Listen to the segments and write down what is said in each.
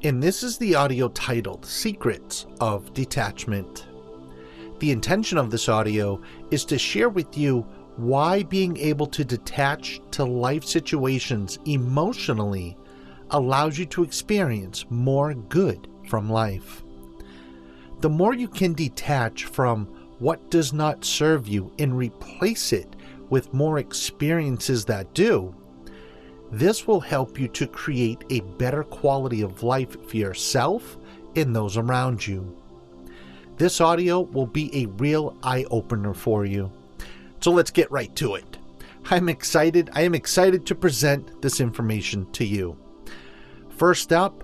And this is the audio titled Secrets of Detachment. The intention of this audio is to share with you why being able to detach to life situations emotionally allows you to experience more good from life. The more you can detach from what does not serve you and replace it with more experiences that do, this will help you to create a better quality of life for yourself and those around you. This audio will be a real eye-opener for you. So let's get right to it. I am excited to present this information to you. First up,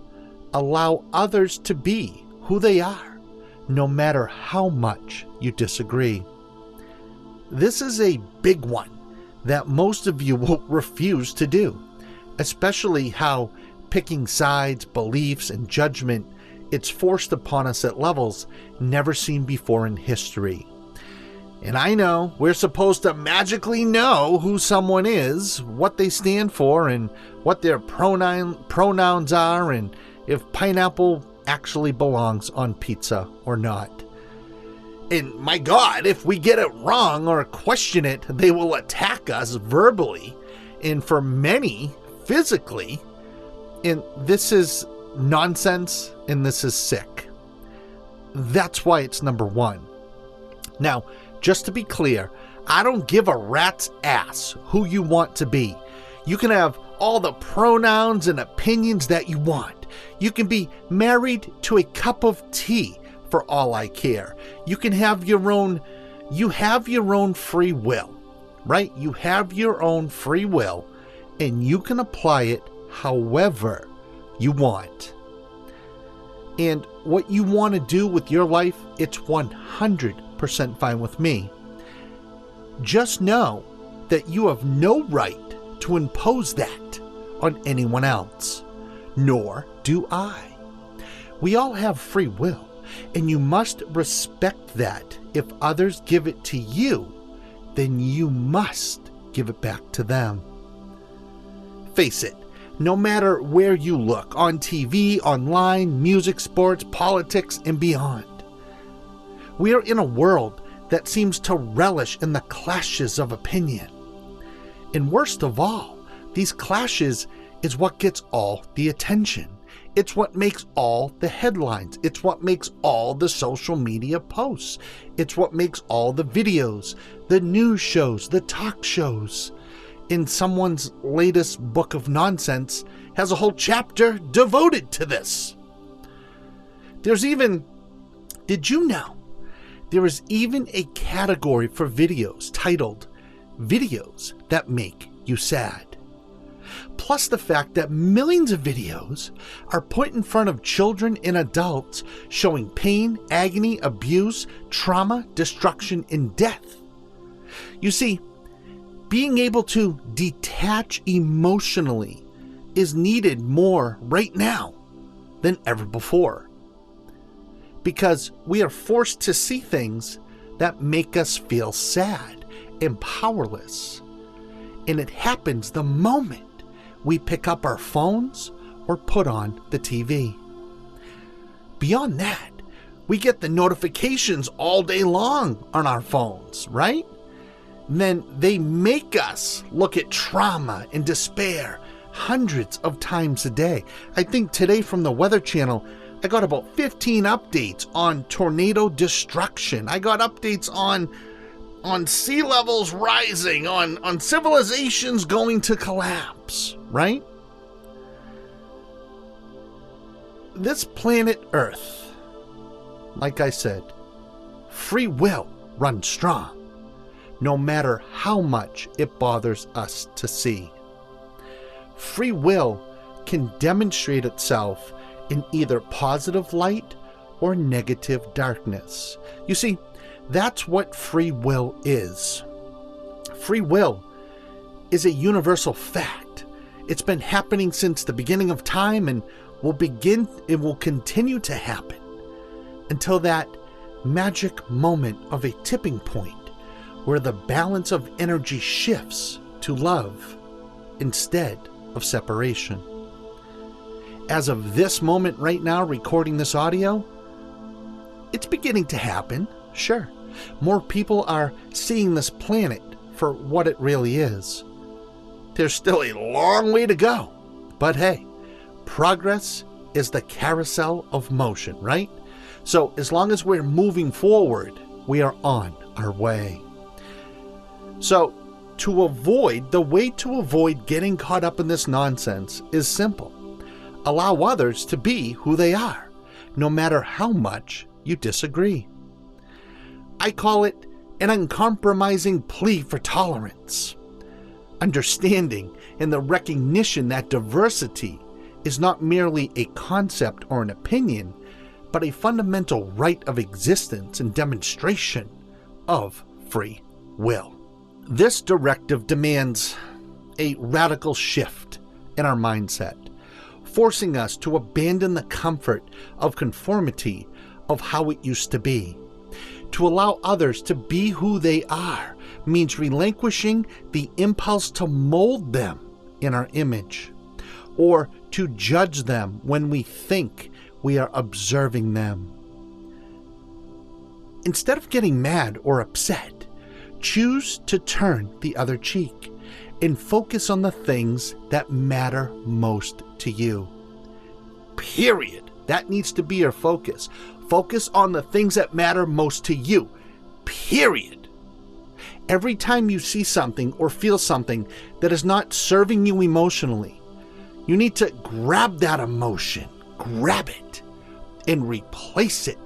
allow others to be who they are, no matter how much you disagree. This is a big one that most of you will refuse to do, especially how picking sides, beliefs, and judgment it's forced upon us at levels never seen before in history. And I know we're supposed to magically know who someone is, what they stand for, and what their pronouns are, and if pineapple actually belongs on pizza or not. And my God, if we get it wrong or question it, they will attack us verbally, and for many, physically. And this is nonsense, and this is sick. That's why it's number one. Now, just to be clear, I don't give a rat's ass who you want to be. You can have all the pronouns and opinions that you want. You can be married to a cup of tea for all I care. You can have your own free will, right? You have your own free will, and you can apply it however you want. And what you want to do with your life, it's 100% fine with me. Just know that you have no right to impose that on anyone else, nor do I. We all have free will, and you must respect that. If others give it to you, then you must give it back to them. Face it, no matter where you look, on TV, online, music, sports, politics, and beyond, we are in a world that seems to relish in the clashes of opinion. And worst of all, these clashes is what gets all the attention. It's what makes all the headlines. It's what makes all the social media posts. It's what makes all the videos, the news shows, the talk shows. In someone's latest book of nonsense has a whole chapter devoted to this. Did you know, there is even a category for videos titled Videos That Make You Sad. Plus the fact that millions of videos are put in front of children and adults showing pain, agony, abuse, trauma, destruction, and death. You see, being able to detach emotionally is needed more right now than ever before, because we are forced to see things that make us feel sad and powerless. And it happens the moment we pick up our phones or put on the TV. Beyond that, we get the notifications all day long on our phones, right? And then they make us look at trauma and despair hundreds of times a day. I think today from the Weather Channel, I got about 15 updates on tornado destruction. I got updates on sea levels rising, on civilizations going to collapse, right? This planet Earth, like I said, free will runs strong, no matter how much it bothers us to see. Free will can demonstrate itself in either positive light or negative darkness. You see, that's what free will is. Free will is a universal fact. It's been happening since the beginning of time and it will continue to happen until that magic moment of a tipping point where the balance of energy shifts to love instead of separation. as of this moment right now, recording this audio, it's beginning to happen, sure. More people are seeing this planet for what it really is. There's still a long way to go, but hey, progress is the carousel of motion, right? So as long as we're moving forward, we are on our way. So the way to avoid getting caught up in this nonsense is simple. Allow others to be who they are, no matter how much you disagree. I call it an uncompromising plea for tolerance, understanding and the recognition that diversity is not merely a concept or an opinion, but a fundamental right of existence and demonstration of free will. This directive demands a radical shift in our mindset, forcing us to abandon the comfort of conformity of how it used to be. To allow others to be who they are means relinquishing the impulse to mold them in our image, or to judge them when we think we are observing them. Instead of getting mad or upset, choose to turn the other cheek and focus on the things that matter most to you. Period. That needs to be your focus. Focus on the things that matter most to you. Period. Every time you see something or feel something that is not serving you emotionally, you need to grab that emotion, grab it, and replace it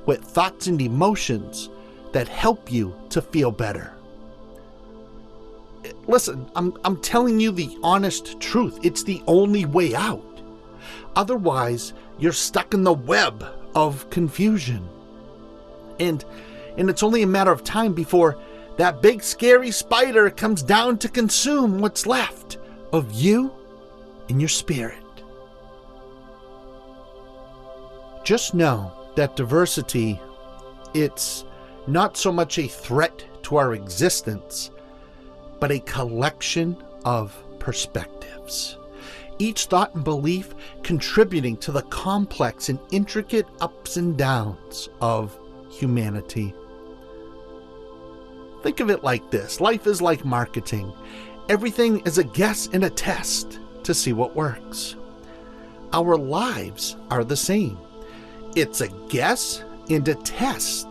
with thoughts and emotions that help you to feel better. Listen, I'm telling you the honest truth. It's the only way out. Otherwise, you're stuck in the web of confusion. And it's only a matter of time before that big scary spider comes down to consume what's left of you and your spirit. Just know that diversity, it's not so much a threat to our existence, but a collection of perspectives. Each thought and belief contributing to the complex and intricate ups and downs of humanity. Think of it like this. Life is like marketing. Everything is a guess and a test to see what works. Our lives are the same. It's a guess and a test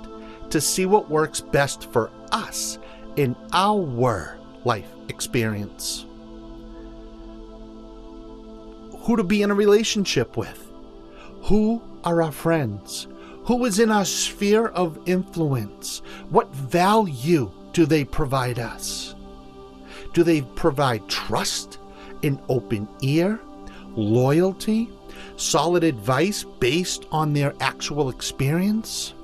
to see what works best for us in our life experience. Who to be in a relationship with? Who are our friends? Who is in our sphere of influence? What value do they provide us? Do they provide trust, an open ear, loyalty, solid advice based on their actual experience?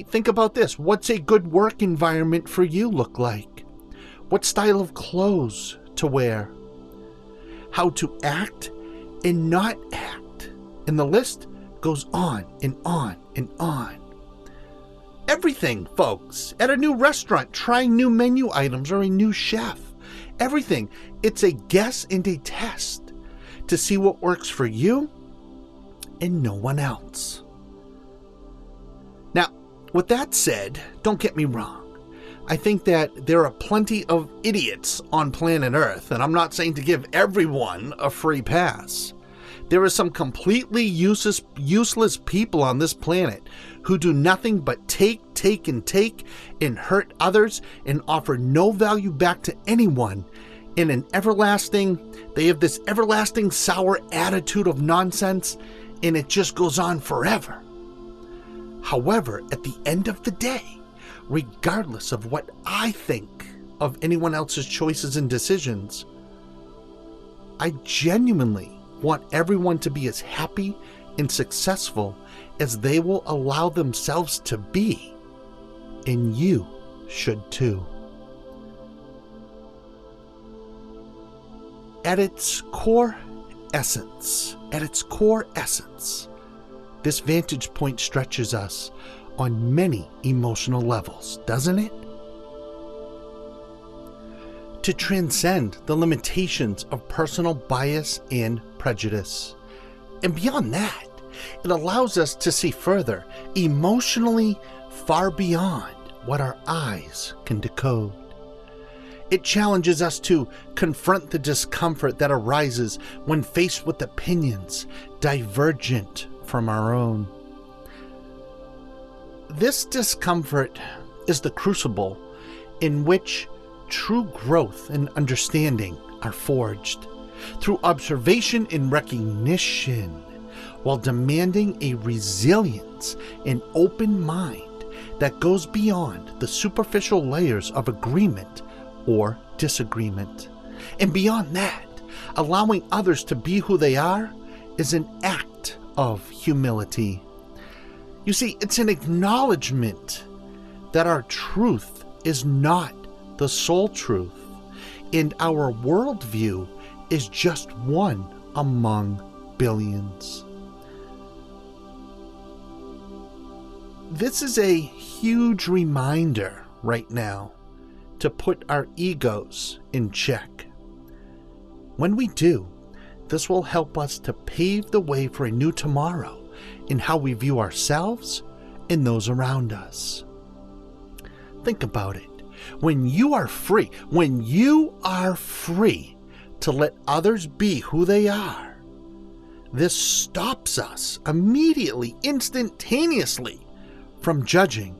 Think about this. What's a good work environment for you look like? What style of clothes to wear? How to act and not act. And the list goes on and on and on. Everything, folks. At a new restaurant, trying new menu items or a new chef. Everything. It's a guess and a test to see what works for you and no one else. Now, with that said, don't get me wrong. I think that there are plenty of idiots on planet Earth, and I'm not saying to give everyone a free pass. There are some completely useless people on this planet who do nothing but take and hurt others and offer no value back to anyone they have this everlasting sour attitude of nonsense, and it just goes on forever. However, at the end of the day, regardless of what I think of anyone else's choices and decisions, I genuinely want everyone to be as happy and successful as they will allow themselves to be, and you should too. At its core essence, this vantage point stretches us on many emotional levels, doesn't it? to transcend the limitations of personal bias and prejudice. And beyond that, it allows us to see further, emotionally far beyond what our eyes can decode. It challenges us to confront the discomfort that arises when faced with opinions divergent from our own. This discomfort is the crucible in which true growth and understanding are forged through observation and recognition, while demanding a resilience and open mind that goes beyond the superficial layers of agreement or disagreement. And beyond that, allowing others to be who they are is an act of humility. You see, it's an acknowledgement that our truth is not the sole truth, and our worldview is just one among billions. This is a huge reminder right now to put our egos in check. When we do, this will help us to pave the way for a new tomorrow in how we view ourselves and those around us. Think about it. When you are free to let others be who they are, this stops us immediately, instantaneously, from judging.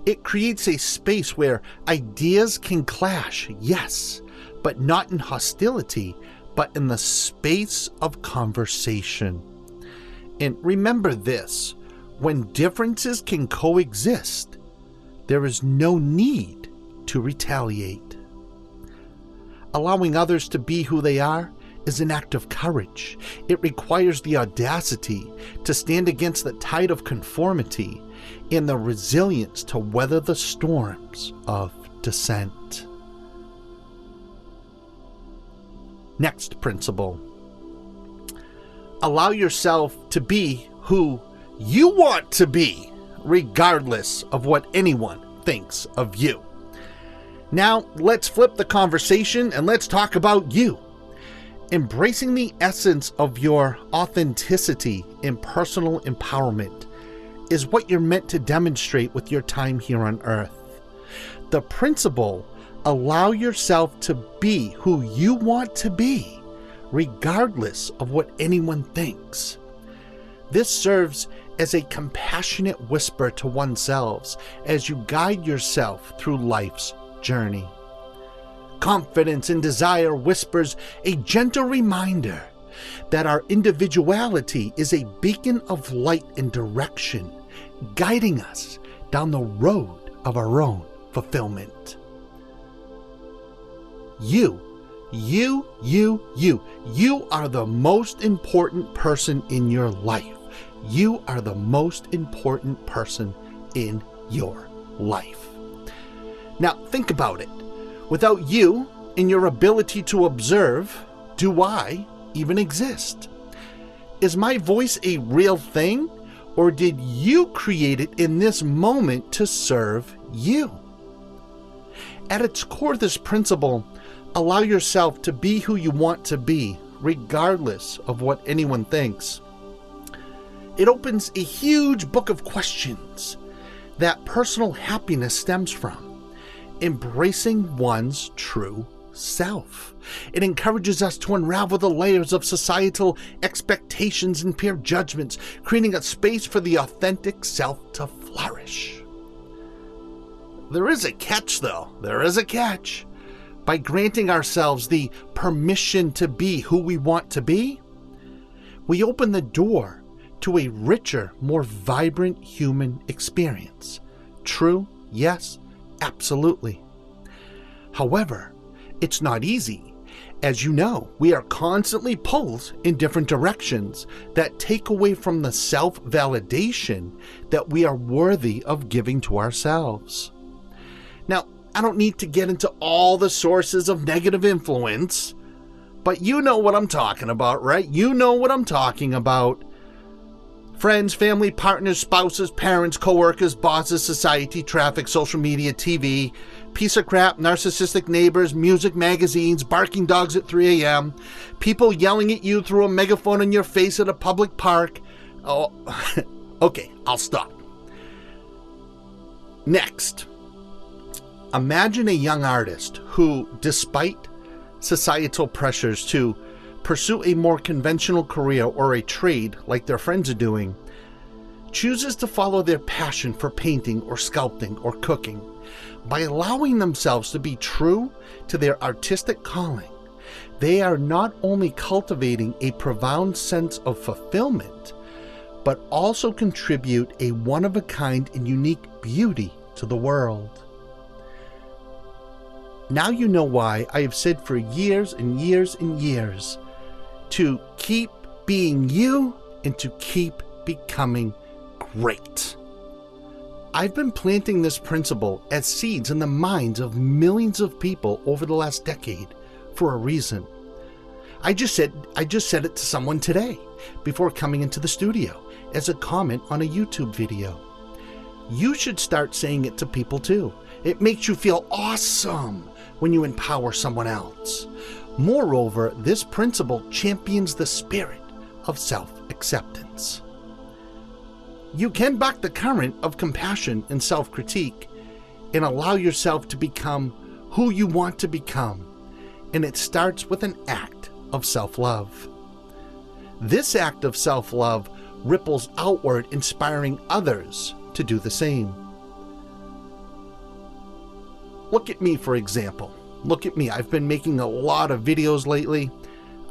It creates a space where ideas can clash, yes, but not in hostility, but in the space of conversation. And remember this, when differences can coexist, there is no need to retaliate. Allowing others to be who they are is an act of courage. It requires the audacity to stand against the tide of conformity and the resilience to weather the storms of dissent. Next principle. Allow yourself to be who you want to be, regardless of what anyone thinks of you. Now, let's flip the conversation and let's talk about you. Embracing the essence of your authenticity and personal empowerment is what you're meant to demonstrate with your time here on Earth. The principle, allow yourself to be who you want to be, regardless of what anyone thinks. This serves as a compassionate whisper to oneself as you guide yourself through life's journey. Confidence and desire whispers a gentle reminder that our individuality is a beacon of light and direction, guiding us down the road of our own fulfillment. You are the most important person in your life. You are the most important person in your life. Now, think about it. Without you and your ability to observe, do I even exist? Is my voice a real thing, or did you create it in this moment to serve you? At its core, this principle, allow yourself to be who you want to be, regardless of what anyone thinks. It opens a huge book of questions that personal happiness stems from. Embracing one's true self. It encourages us to unravel the layers of societal expectations and peer judgments, creating a space for the authentic self to flourish. There is a catch, though. There is a catch. By granting ourselves the permission to be who we want to be, we open the door to a richer, more vibrant human experience. True, yes, absolutely. However, it's not easy. As you know, we are constantly pulled in different directions that take away from the self-validation that we are worthy of giving to ourselves. Now, I don't need to get into all the sources of negative influence, but you know what I'm talking about, right? You know what I'm talking about. Friends, family, partners, spouses, parents, coworkers, bosses, society, traffic, social media, TV, piece of crap, narcissistic neighbors, music magazines, barking dogs at 3 a.m., people yelling at you through a megaphone in your face at a public park. Oh, okay, I'll stop. Next, imagine a young artist who, despite societal pressures to pursue a more conventional career or a trade like their friends are doing, chooses to follow their passion for painting or sculpting or cooking. By allowing themselves to be true to their artistic calling, they are not only cultivating a profound sense of fulfillment, but also contribute a one-of-a-kind and unique beauty to the world. Now you know why I have said for years and years and years to keep being you and to keep becoming great. I've been planting this principle as seeds in the minds of millions of people over the last decade for a reason. I just said it to someone today before coming into the studio as a comment on a YouTube video. You should start saying it to people too. It makes you feel awesome when you empower someone else. Moreover, this principle champions the spirit of self-acceptance. You can buck the current of compassion and self-critique and allow yourself to become who you want to become, and it starts with an act of self-love. This act of self-love ripples outward, inspiring others to do the same. Look at me, for example. Look at me. I've been making a lot of videos lately.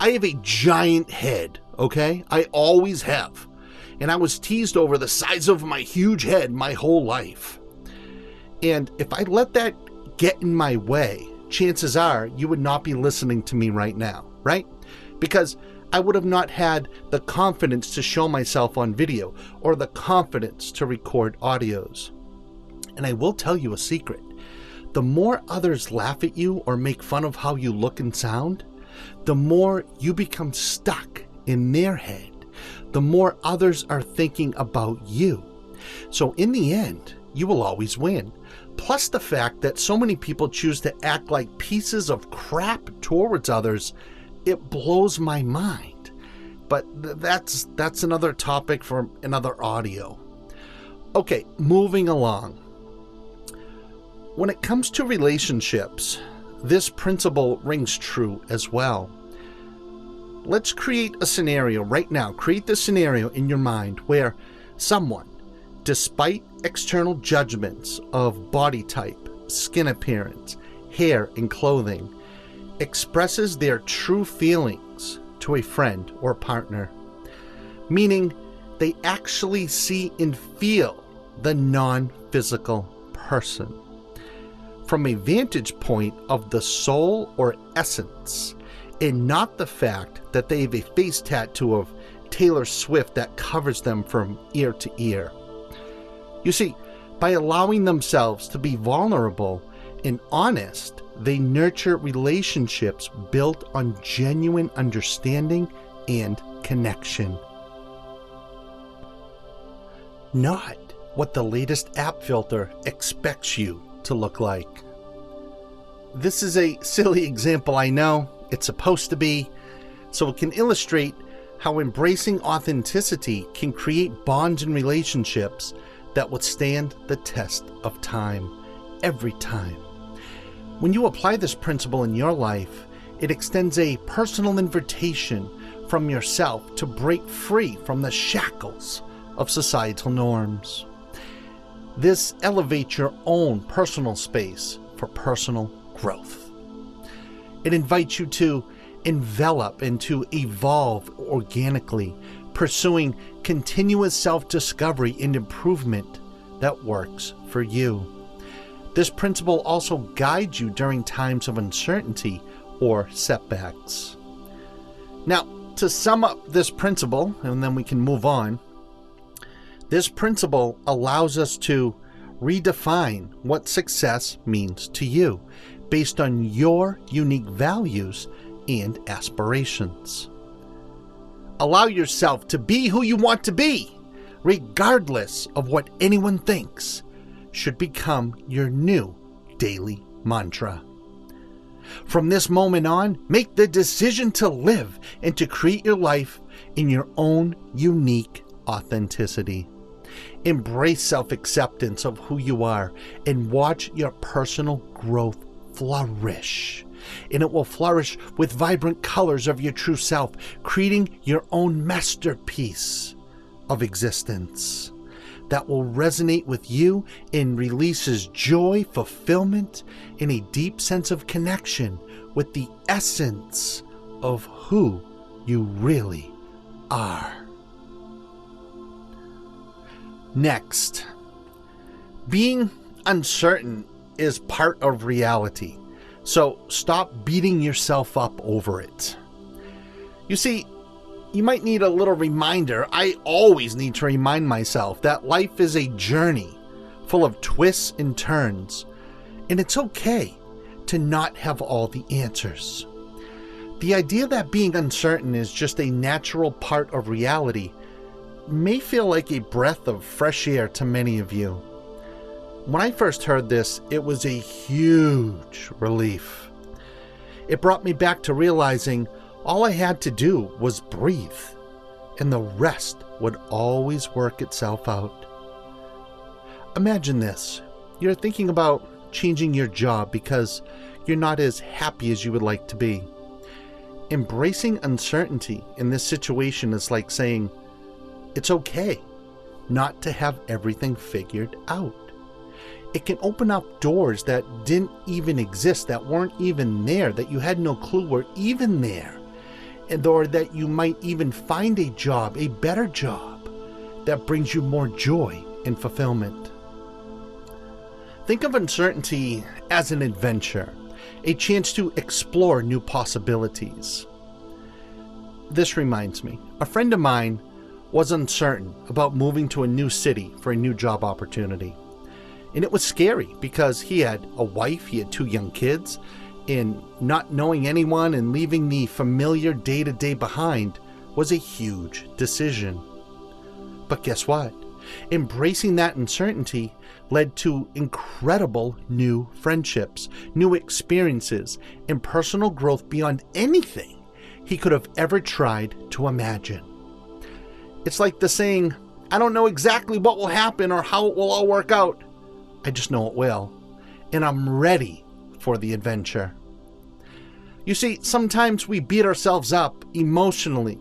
I have a giant head, okay? I always have. And I was teased over the size of my huge head my whole life. And if I let that get in my way, chances are you would not be listening to me right now, right? Because I would have not had the confidence to show myself on video or the confidence to record audios. And I will tell you a secret. The more others laugh at you or make fun of how you look and sound, the more you become stuck in their head. The more others are thinking about you. So in the end, you will always win. Plus the fact that so many people choose to act like pieces of crap towards others, it blows my mind. But that's another topic for another audio. Okay, moving along. When it comes to relationships, this principle rings true as well. Let's create a scenario right now. Create the scenario in your mind where someone, despite external judgments of body type, skin appearance, hair, and clothing, expresses their true feelings to a friend or partner, meaning they actually see and feel the non-physical person from a vantage point of the soul or essence, and not the fact that they have a face tattoo of Taylor Swift that covers them from ear to ear. You see, by allowing themselves to be vulnerable and honest, they nurture relationships built on genuine understanding and connection. Not what the latest app filter expects you to look like. This is a silly example, I know. It's supposed to be, so it can illustrate how embracing authenticity can create bonds and relationships that withstand the test of time, every time. When you apply this principle in your life, it extends a personal invitation from yourself to break free from the shackles of societal norms. This elevates your own personal space for personal growth. It invites you to envelop and to evolve organically, pursuing continuous self-discovery and improvement that works for you. This principle also guides you during times of uncertainty or setbacks. Now, to sum up this principle, and then we can move on, this principle allows us to redefine what success means to you based on your unique values and aspirations. Allow yourself to be who you want to be, regardless of what anyone thinks, should become your new daily mantra. From this moment on, make the decision to live and to create your life in your own unique authenticity. Embrace self-acceptance of who you are and watch your personal growth flourish. And it will flourish with vibrant colors of your true self, creating your own masterpiece of existence that will resonate with you and releases joy, fulfillment, and a deep sense of connection with the essence of who you really are. Next, being uncertain is part of reality, so stop beating yourself up over it. You see, you might need a little reminder. I always need to remind myself that life is a journey full of twists and turns, and it's okay to not have all the answers. The idea that being uncertain is just a natural part of reality may feel like a breath of fresh air to many of you. When I first heard this, it was a huge relief. It brought me back to realizing all I had to do was breathe, and the rest would always work itself out. Imagine this. You're thinking about changing your job because you're not as happy as you would like to be. Embracing uncertainty in this situation is like saying, it's okay not to have everything figured out. It can open up doors that didn't even exist, that weren't even there, that you had no clue were even there, or that you might even find a job, a better job, that brings you more joy and fulfillment. Think of uncertainty as an adventure, a chance to explore new possibilities. This reminds me, a friend of mine was uncertain about moving to a new city for a new job opportunity. And it was scary because he had a wife, he had 2 young kids, and not knowing anyone and leaving the familiar day-to-day behind was a huge decision. But guess what? Embracing that uncertainty led to incredible new friendships, new experiences, and personal growth beyond anything he could have ever tried to imagine. It's like the saying, I don't know exactly what will happen or how it will all work out. I just know it will, and I'm ready for the adventure. You see, sometimes we beat ourselves up emotionally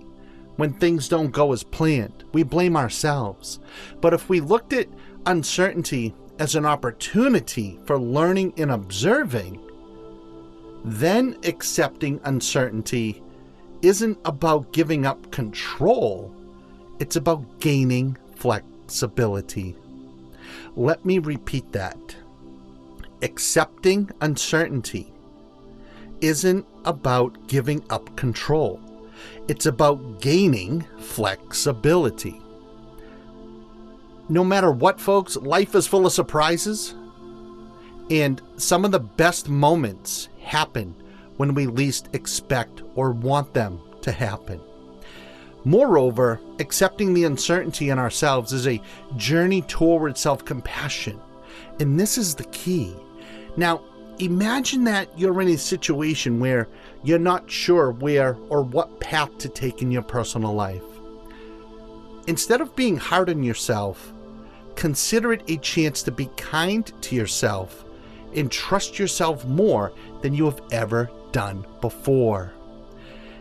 when things don't go as planned. We blame ourselves. But if we looked at uncertainty as an opportunity for learning and observing, then accepting uncertainty isn't about giving up control. It's about gaining flexibility. Let me repeat that. Accepting uncertainty isn't about giving up control. It's about gaining flexibility. No matter what, folks, life is full of surprises, and some of the best moments happen when we least expect or want them to happen. Moreover, accepting the uncertainty in ourselves is a journey toward self-compassion, and this is the key. Now, imagine that you're in a situation where you're not sure where or what path to take in your personal life. Instead of being hard on yourself, consider it a chance to be kind to yourself and trust yourself more than you have ever done before.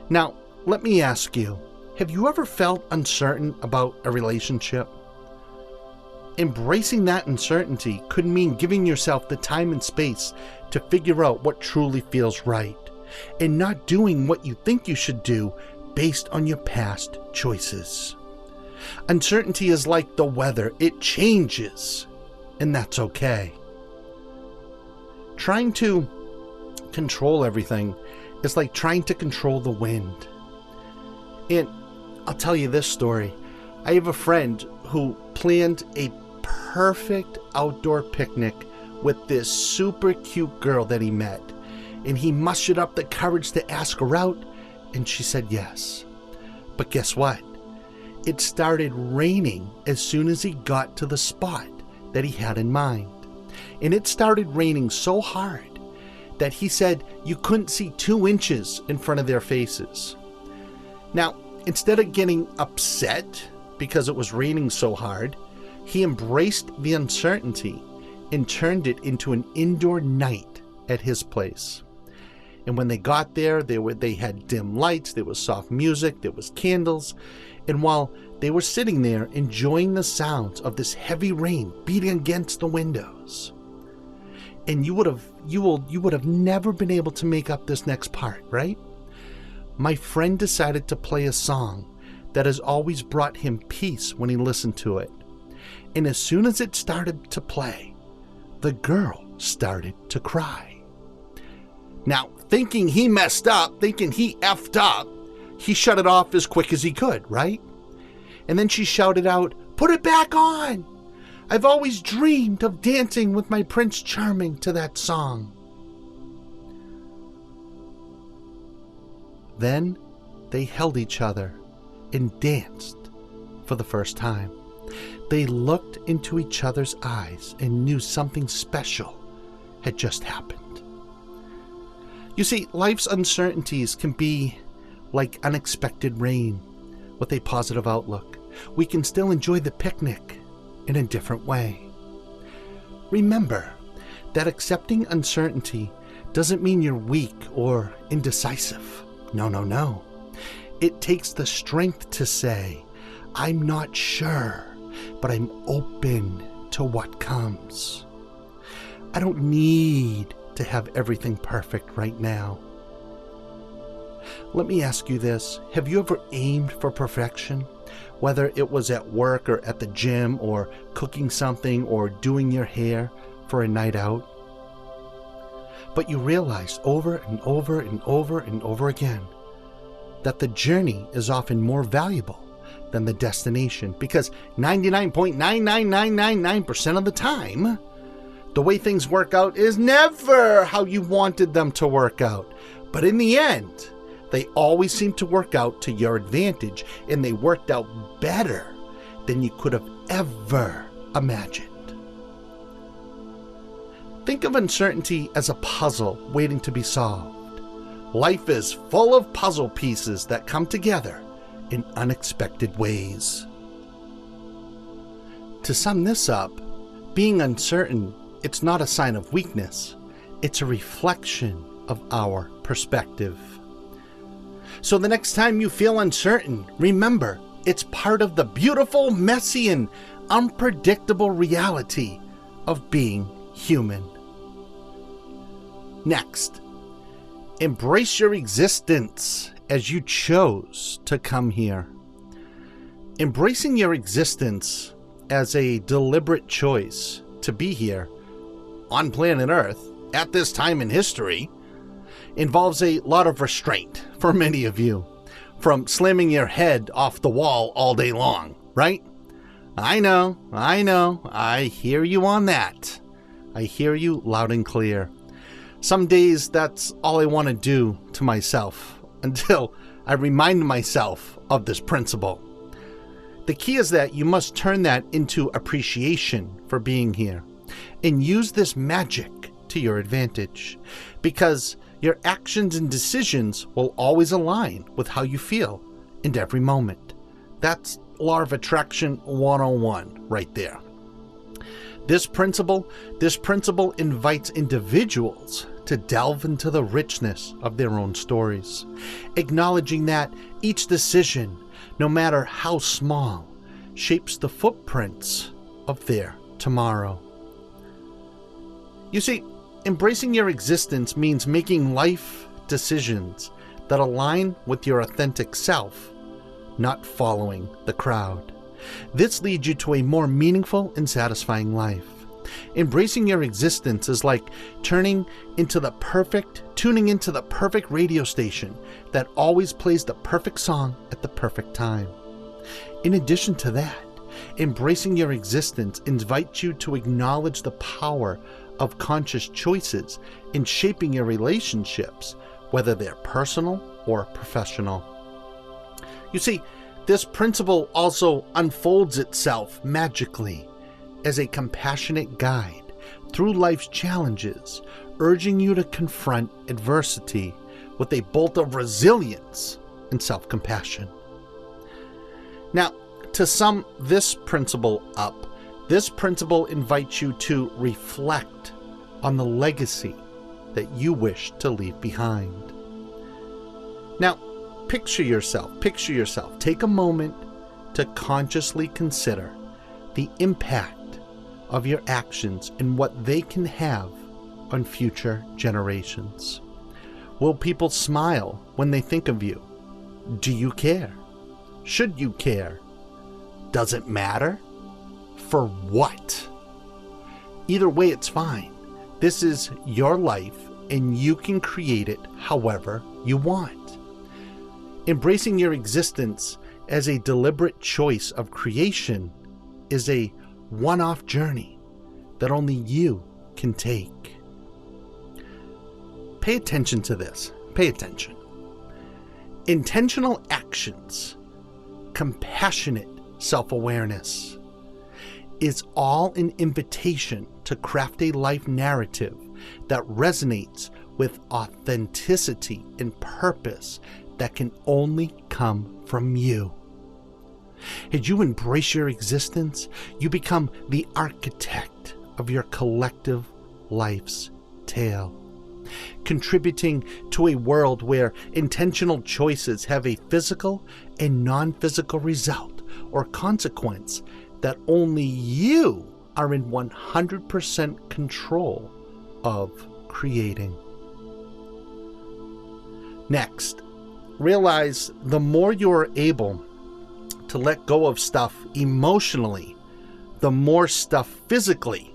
Now, let me ask you, have you ever felt uncertain about a relationship? Embracing that uncertainty could mean giving yourself the time and space to figure out what truly feels right, and not doing what you think you should do based on your past choices. Uncertainty is like the weather. It changes, and that's okay. Trying to control everything is like trying to control the wind. And I'll tell you this story. I have a friend who planned a perfect outdoor picnic with this super cute girl that he met. And he mustered up the courage to ask her out, and she said yes. But guess what? It started raining as soon as he got to the spot that he had in mind. And it started raining so hard that he said you couldn't see 2 inches in front of their faces. Now, instead of getting upset because it was raining so hard, he embraced the uncertainty and turned it into an indoor night at his place. And when they got there, they had dim lights, there was soft music, there was candles, and while they were sitting there enjoying the sounds of this heavy rain beating against the windows, and you would have never been able to make up this next part, right? My friend decided to play a song that has always brought him peace when he listened to it. And as soon as it started to play, the girl started to cry. Now, thinking he messed up, thinking he effed up, he shut it off as quick as he could, right? And then she shouted out, "Put it back on! I've always dreamed of dancing with my Prince Charming to that song." Then they held each other and danced for the first time. They looked into each other's eyes and knew something special had just happened. You see, life's uncertainties can be like unexpected rain. With a positive outlook, we can still enjoy the picnic in a different way. Remember that accepting uncertainty doesn't mean you're weak or indecisive. No. It takes the strength to say, "I'm not sure, but I'm open to what comes. I don't need to have everything perfect right now." Let me ask you this. Have you ever aimed for perfection? Whether it was at work or at the gym or cooking something or doing your hair for a night out? But you realized over and over and over and over again that the journey is often more valuable than the destination, because 99.99999% of the time, the way things work out is never how you wanted them to work out. But in the end, they always seem to work out to your advantage, and they worked out better than you could have ever imagined. Think of uncertainty as a puzzle waiting to be solved. Life is full of puzzle pieces that come together in unexpected ways. To sum this up, being uncertain, it's not a sign of weakness. It's a reflection of our perspective. So the next time you feel uncertain, remember, it's part of the beautiful, messy, and unpredictable reality of being human. Next, embrace your existence as you chose to come here. Embracing your existence as a deliberate choice to be here on planet Earth at this time in history involves a lot of restraint for many of you, from slamming your head off the wall all day long, right? I know, I hear you on that. I hear you loud and clear. Some days that's all I want to do to myself until I remind myself of this principle. The key is that you must turn that into appreciation for being here and use this magic to your advantage, because your actions and decisions will always align with how you feel in every moment. That's Law of Attraction 101 right there. This principle invites individuals to delve into the richness of their own stories, acknowledging that each decision, no matter how small, shapes the footprints of their tomorrow. You see, embracing your existence means making life decisions that align with your authentic self, not following the crowd. This leads you to a more meaningful and satisfying life. Embracing your existence is like tuning into the perfect radio station that always plays the perfect song at the perfect time. In addition to that, embracing your existence invites you to acknowledge the power of conscious choices in shaping your relationships, whether they're personal or professional. You see, this principle also unfolds itself magically as a compassionate guide through life's challenges, urging you to confront adversity with a bolt of resilience and self-compassion. Now, to sum this principle up, this principle invites you to reflect on the legacy that you wish to leave behind. Now, picture yourself, take a moment to consciously consider the impact of your actions and what they can have on future generations. Will people smile when they think of you? Do you care? Should you care? Does it matter? For what? Either way, it's fine. This is your life, and you can create it however you want. Embracing your existence as a deliberate choice of creation is a one-off journey that only you can take. Pay attention to this. Pay attention. Intentional actions, compassionate self-awareness, is all an invitation to craft a life narrative that resonates with authenticity and purpose that can only come from you. As you embrace your existence, you become the architect of your collective life's tale, contributing to a world where intentional choices have a physical and non-physical result or consequence that only you are in 100% control of creating. Next, realize the more you are able to let go of stuff emotionally, the more stuff physically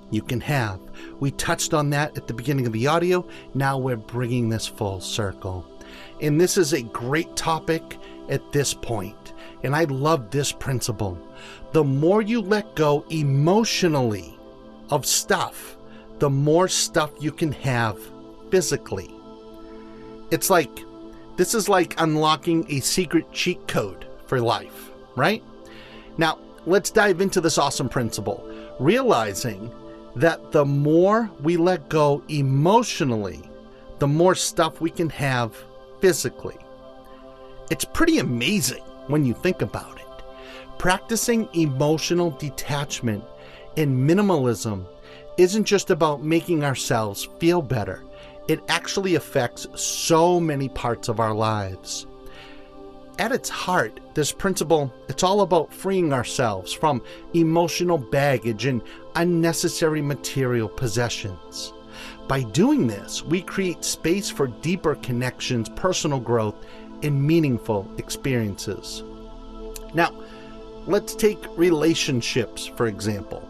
you can have. We touched on that at the beginning of the audio. Now we're bringing this full circle. And this is a great topic at this point. And I love this principle. The more you let go emotionally of stuff, the more stuff you can have physically. This is like unlocking a secret cheat code for life, right? Now, let's dive into this awesome principle, realizing that the more we let go emotionally, the more stuff we can have physically. It's pretty amazing when you think about it. Practicing emotional detachment and minimalism isn't just about making ourselves feel better. It actually affects so many parts of our lives. At its heart, this principle, it's all about freeing ourselves from emotional baggage and unnecessary material possessions. By doing this, we create space for deeper connections, personal growth, and meaningful experiences. Now, let's take relationships, for example.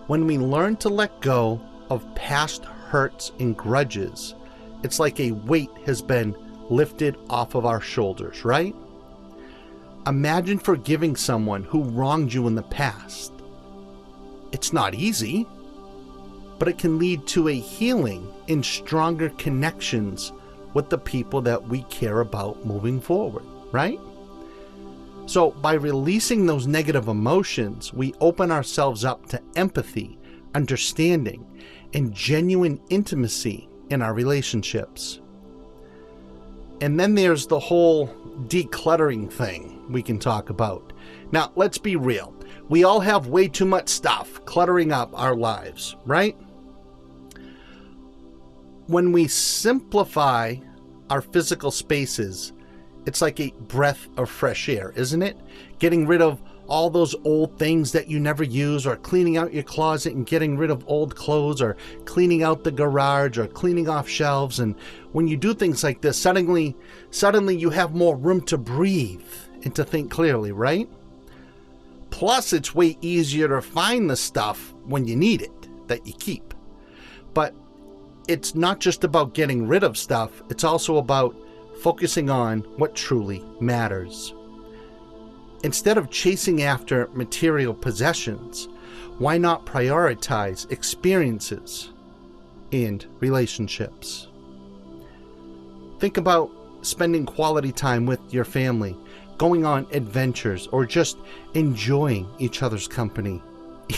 When we learn to let go of past hurts and grudges, it's like a weight has been lifted off of our shoulders, right? Imagine forgiving someone who wronged you in the past. It's not easy, but it can lead to a healing and stronger connections with the people that we care about moving forward, right? So by releasing those negative emotions, we open ourselves up to empathy, understanding, and genuine intimacy in our relationships. And then there's the whole decluttering thing we can talk about. Now, let's be real. We all have way too much stuff cluttering up our lives, right? When we simplify our physical spaces, it's like a breath of fresh air, isn't it? Getting rid of all those old things that you never use, or cleaning out your closet and getting rid of old clothes, or cleaning out the garage, or cleaning off shelves. And when you do things like this, suddenly you have more room to breathe and to think clearly, right? Plus, it's way easier to find the stuff when you need it that you keep. But it's not just about getting rid of stuff, it's also about focusing on what truly matters. Instead of chasing after material possessions, why not prioritize experiences and relationships? Think about spending quality time with your family, going on adventures, or just enjoying each other's company.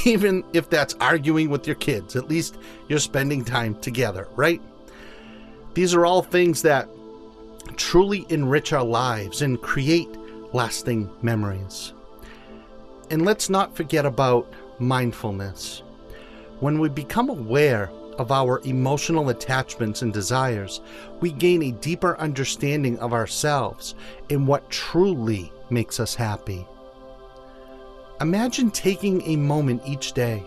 Even if that's arguing with your kids, at least you're spending time together, right? These are all things that truly enrich our lives and create lasting memories. And let's not forget about mindfulness. When we become aware of our emotional attachments and desires, we gain a deeper understanding of ourselves and what truly makes us happy. Imagine taking a moment each day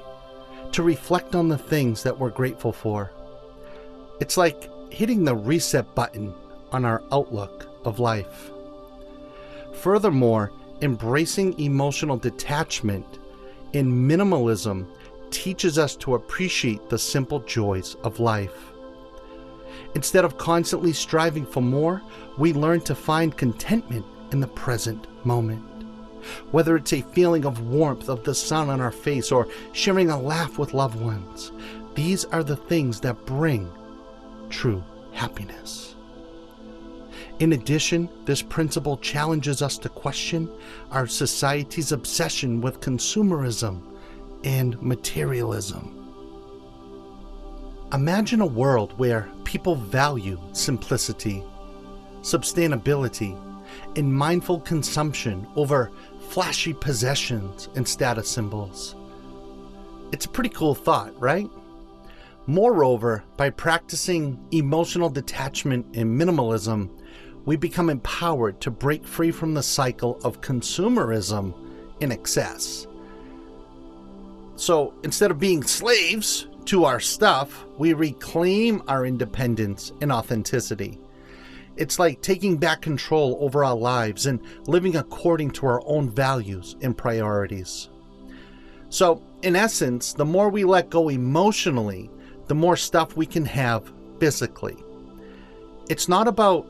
to reflect on the things that we're grateful for. It's like hitting the reset button on our outlook of life. Furthermore, embracing emotional detachment and minimalism teaches us to appreciate the simple joys of life. Instead of constantly striving for more, we learn to find contentment in the present moment. Whether it's a feeling of warmth of the sun on our face or sharing a laugh with loved ones, these are the things that bring true happiness. In addition, this principle challenges us to question our society's obsession with consumerism and materialism. Imagine a world where people value simplicity, sustainability, and mindful consumption over flashy possessions and status symbols. It's a pretty cool thought, right? Moreover, by practicing emotional detachment and minimalism, we become empowered to break free from the cycle of consumerism in excess. So instead of being slaves to our stuff, we reclaim our independence and authenticity. It's like taking back control over our lives and living according to our own values and priorities. So, in essence, the more we let go emotionally, the more stuff we can have physically. It's not about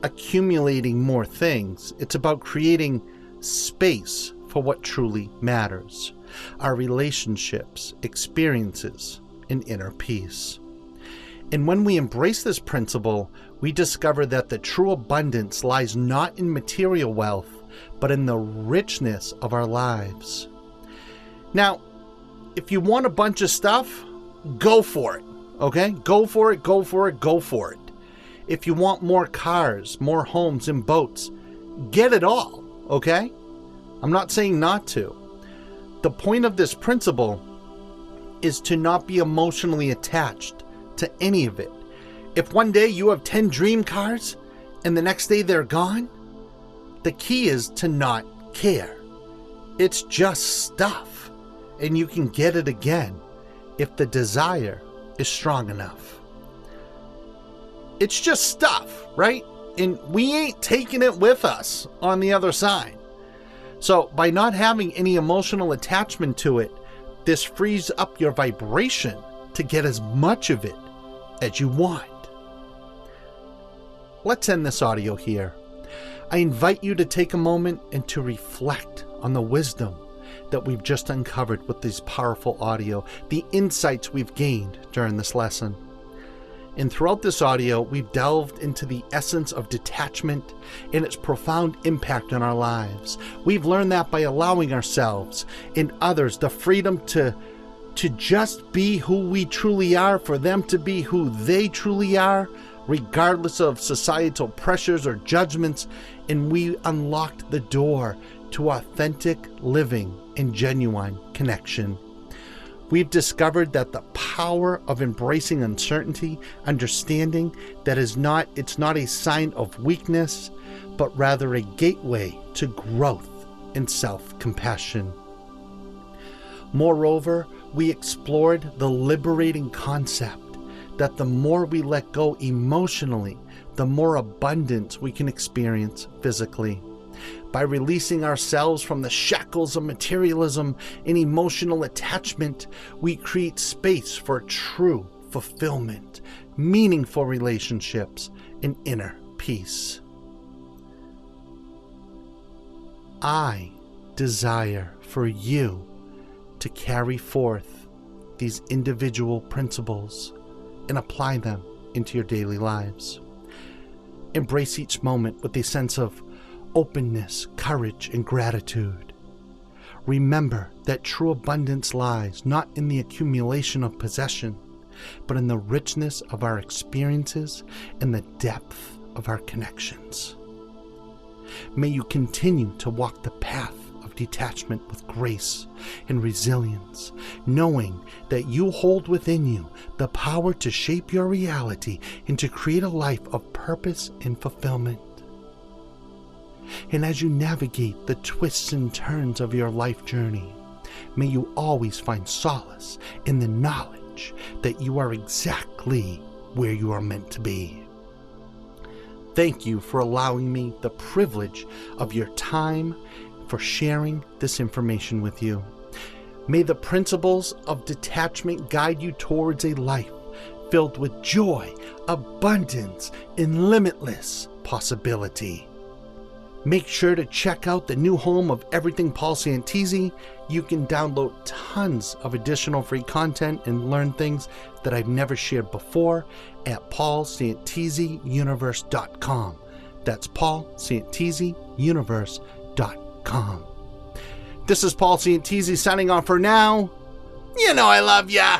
accumulating more things. It's about creating space for what truly matters: our relationships, experiences, and inner peace. And when we embrace this principle, we discover that the true abundance lies not in material wealth, but in the richness of our lives. Now, if you want a bunch of stuff, go for it, okay? Go for it, go for it, go for it. If you want more cars, more homes and boats, get it all, okay? I'm not saying not to. The point of this principle is to not be emotionally attached to any of it. If one day you have 10 dream cars and the next day they're gone, the key is to not care. It's just stuff, and you can get it again if the desire is strong enough. It's just stuff, right? And we ain't taking it with us on the other side. So by not having any emotional attachment to it, this frees up your vibration to get as much of it as you want. Let's end this audio here. I invite you to take a moment and to reflect on the wisdom that we've just uncovered with this powerful audio, the insights we've gained during this lesson. And throughout this audio, we've delved into the essence of detachment and its profound impact on our lives. We've learned that by allowing ourselves and others the freedom to just be who we truly are, for them to be who they truly are, regardless of societal pressures or judgments, and we unlocked the door to authentic living and genuine connection. We've discovered that the power of embracing uncertainty, understanding that it's not a sign of weakness, but rather a gateway to growth and self-compassion. Moreover, we explored the liberating concept that the more we let go emotionally, the more abundance we can experience physically. By releasing ourselves from the shackles of materialism and emotional attachment, we create space for true fulfillment, meaningful relationships, and inner peace. I desire for you to carry forth these individual principles and apply them into your daily lives. Embrace each moment with a sense of openness, courage, and gratitude. Remember that true abundance lies not in the accumulation of possession, but in the richness of our experiences and the depth of our connections. May you continue to walk the path of detachment with grace and resilience, knowing that you hold within you the power to shape your reality and to create a life of purpose and fulfillment. And as you navigate the twists and turns of your life journey, may you always find solace in the knowledge that you are exactly where you are meant to be. Thank you for allowing me the privilege of your time, for sharing this information with you. May the principles of detachment guide you towards a life filled with joy, abundance, and limitless possibility. Make sure to check out the new home of Everything Paul Santisi. You can download tons of additional free content and learn things that I've never shared before at paulsantisiuniverse.com. That's paulsantisiuniverse.com. This is Paul Santisi signing off for now. You know I love ya.